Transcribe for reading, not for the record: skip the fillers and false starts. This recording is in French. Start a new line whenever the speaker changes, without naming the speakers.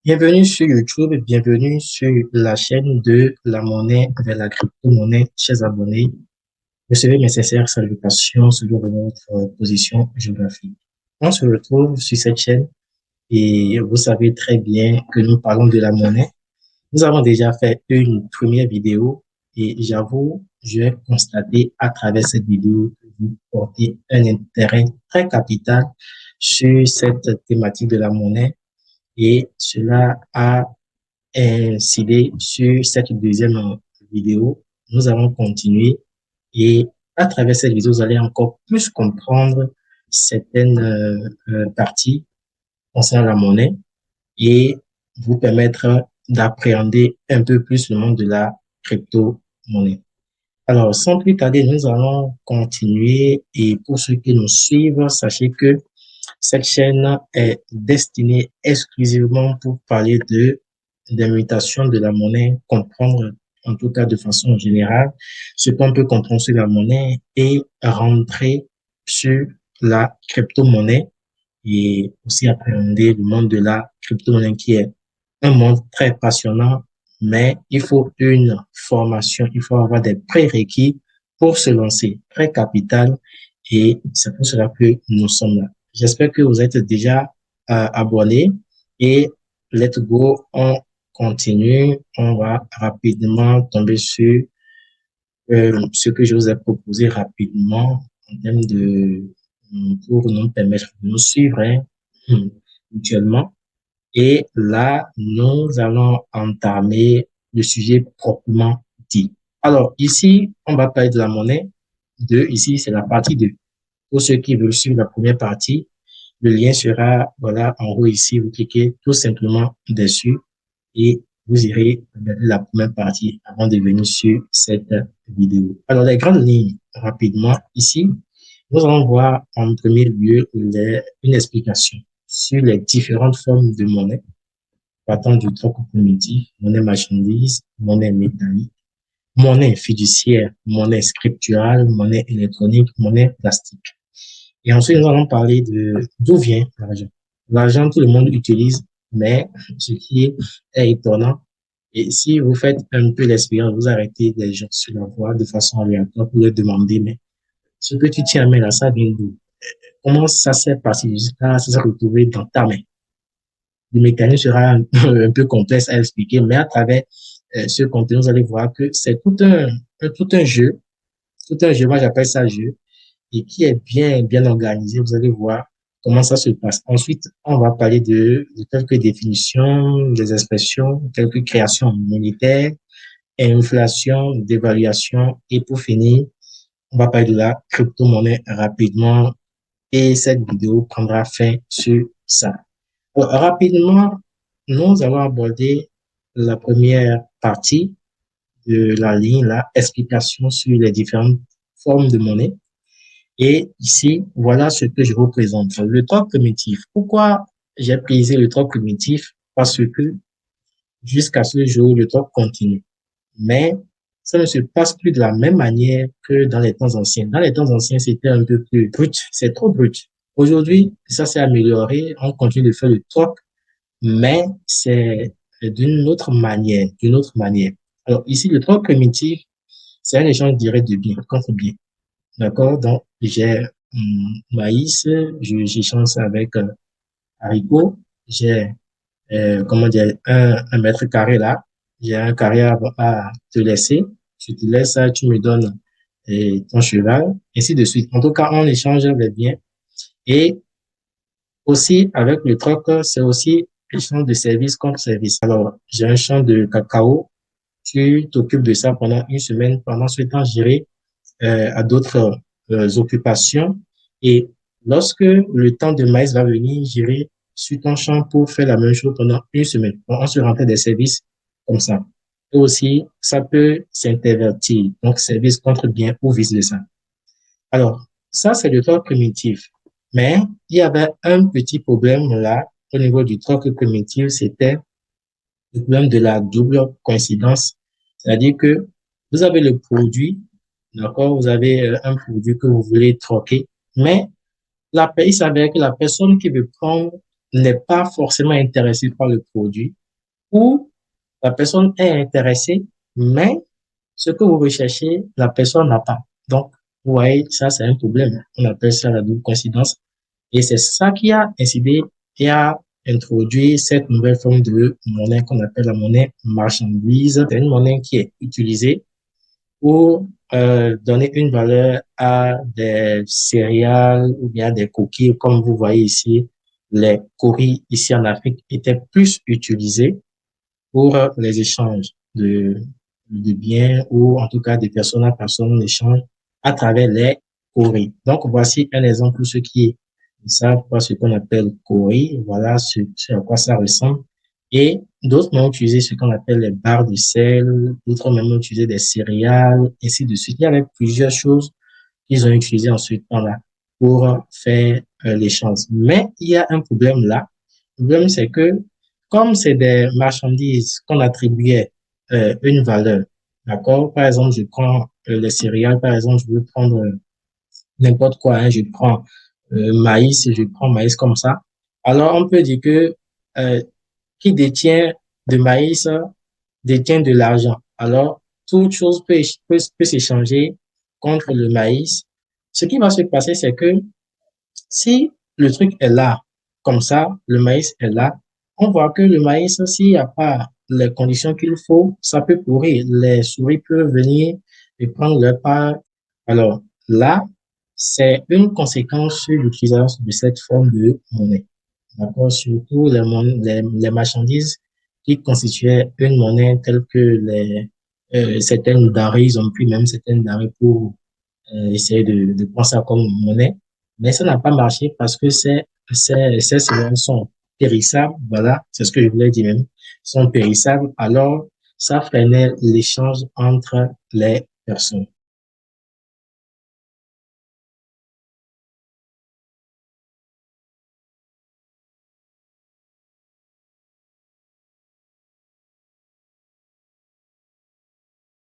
Bienvenue sur YouTube, bienvenue sur la chaîne de la monnaie vers la crypto-monnaie, chers abonnés. Recevez mes sincères salutations selon votre position géographique. On se retrouve sur cette chaîne et vous savez très bien que nous parlons de la monnaie. Nous avons déjà fait une première vidéo et j'avoue, j'ai constaté à travers cette vidéo que vous portez un intérêt très capital sur cette thématique de la monnaie et cela a incidé sur cette deuxième vidéo. Nous allons continuer et à travers cette vidéo, vous allez encore plus comprendre certaines parties concernant la monnaie et vous permettre d'appréhender un peu plus le monde de la crypto-monnaie. Alors, sans plus tarder, nous allons continuer et pour ceux qui nous suivent, sachez que cette chaîne est destinée exclusivement pour parler des mutations de la monnaie, comprendre en tout cas de façon générale ce qu'on peut comprendre sur la monnaie et rentrer sur la crypto-monnaie et aussi appréhender le monde de la crypto-monnaie qui est un monde très passionnant, mais il faut une formation, il faut avoir des prérequis pour se lancer, très capital, et c'est pour cela que nous sommes là. J'espère que vous êtes déjà abonnés et let's go, on continue, on va rapidement tomber sur ce que je vous ai proposé rapidement en termes pour nous permettre de nous suivre mutuellement. Et là, nous allons entamer le sujet proprement dit. Alors, ici, on va parler de la monnaie. Ici, c'est la partie 2. Pour ceux qui veulent suivre la première partie, le lien sera, voilà, en haut ici. Vous cliquez tout simplement dessus et vous irez regarder la première partie avant de venir sur cette vidéo. Alors, les grandes lignes, rapidement, ici, nous allons voir en premier lieu une explication sur les différentes formes de monnaie, partant du troc primitif, monnaie marchandise, monnaie métallique, monnaie fiduciaire, monnaie scripturale, monnaie électronique, monnaie plastique. Et ensuite, nous allons parler d'où vient l'argent. L'argent, tout le monde utilise, mais ce qui est étonnant, et si vous faites un peu l'expérience, vous arrêtez des gens sur la voie de façon aléatoire pour leur demander, mais ce que tu tiens à main là, ça vient d'où? Comment ça s'est passé jusqu'à se retrouver dans ta main? Le mécanisme sera un peu complexe à expliquer, mais à travers ce contenu, vous allez voir que c'est tout un jeu, moi j'appelle ça jeu, et qui est bien organisé. Vous allez voir comment ça se passe. Ensuite, on va parler de quelques définitions, des expressions, quelques créations monétaires, inflation, dévaluation, et pour finir, on va parler de la crypto-monnaie rapidement, et cette vidéo prendra fin sur ça. Alors, rapidement, nous allons aborder la première partie de la ligne, la explication sur les différentes formes de monnaie. Et ici, voilà ce que je vous présente. Le troc primitif. Pourquoi j'ai prisé le troc primitif? Parce que jusqu'à ce jour, le troc continue. Mais ça ne se passe plus de la même manière que dans les temps anciens. Dans les temps anciens, c'était un peu plus brut. C'est trop brut. Aujourd'hui, ça s'est amélioré. On continue de faire le troc, mais c'est d'une autre manière. Alors ici, le troc primitif, c'est un échange direct de biens contre biens. D'accord? Donc, j'ai maïs, j'échange avec haricot, j'ai, comment dire, un mètre carré là, j'ai un carré à te laisser, je te laisse ça, tu me donnes ton cheval, ainsi de suite. En tout cas, on échange les biens. Et aussi, avec le troc, c'est aussi échange de service contre service. Alors, j'ai un champ de cacao, tu t'occupes de ça pendant une semaine, pendant ce temps, j'irai à d'autres occupations. Et lorsque le temps de maïs va venir, j'irai sur ton champ pour faire la même chose pendant une semaine. Donc, on se rentrait des services comme ça. Et aussi, ça peut s'intervertir. Donc, service contre bien ou vice-versa. Alors, ça, c'est le troc primitif. Mais il y avait un petit problème là, au niveau du troc primitif, c'était le problème de la double coïncidence. C'est-à-dire que vous avez le produit, d'accord, vous avez un produit que vous voulez troquer, mais il s'avère que la personne qui veut prendre n'est pas forcément intéressée par le produit. où la personne est intéressée, mais ce que vous recherchez, la personne n'a pas. Donc, vous voyez, ça, c'est un problème. On appelle ça la double coïncidence. Et c'est ça qui a incidé et a introduit cette nouvelle forme de monnaie qu'on appelle la monnaie marchandise. C'est une monnaie qui est utilisée pour donner une valeur à des céréales ou bien des coquilles. Comme vous voyez ici, les coquilles ici en Afrique étaient plus utilisées pour les échanges de biens ou en tout cas de personne à personne, l'échange à travers les courriers. Donc, voici un exemple pour ceux qui ne savent pas ce qu'on appelle courrier. Voilà ce à quoi ça ressemble. Et d'autres vont utiliser ce qu'on appelle les barres de sel, d'autres même vont utiliser des céréales, ainsi de suite. Il y avait plusieurs choses qu'ils ont utilisées en ce temps-là pour faire l'échange. Mais il y a un problème là. Le problème, c'est que comme c'est des marchandises qu'on attribuait une valeur, d'accord? Par exemple, je prends les céréales, par exemple, je veux prendre n'importe quoi, hein, je prends maïs, je prends maïs comme ça. Alors, on peut dire que euh, qui détient de maïs détient de l'argent. Alors, toute chose peut s'échanger contre le maïs. Ce qui va se passer, c'est que si le truc est là, comme ça, le maïs est là, on voit que le maïs, s'il n'y a pas les conditions qu'il faut, ça peut pourrir. Les souris peuvent venir et prendre leur part. Alors là, c'est une conséquence sur l'utilisation de cette forme de monnaie. D'accord? Surtout les marchandises qui constituaient une monnaie telle que certaines denrées, ils ont pris même certaines denrées pour essayer de prendre ça comme monnaie. Mais ça n'a pas marché parce que ces céréales sont périssables. Voilà, c'est ce que je voulais dire même. Sont périssables. Alors, ça freinait l'échange entre les personnes.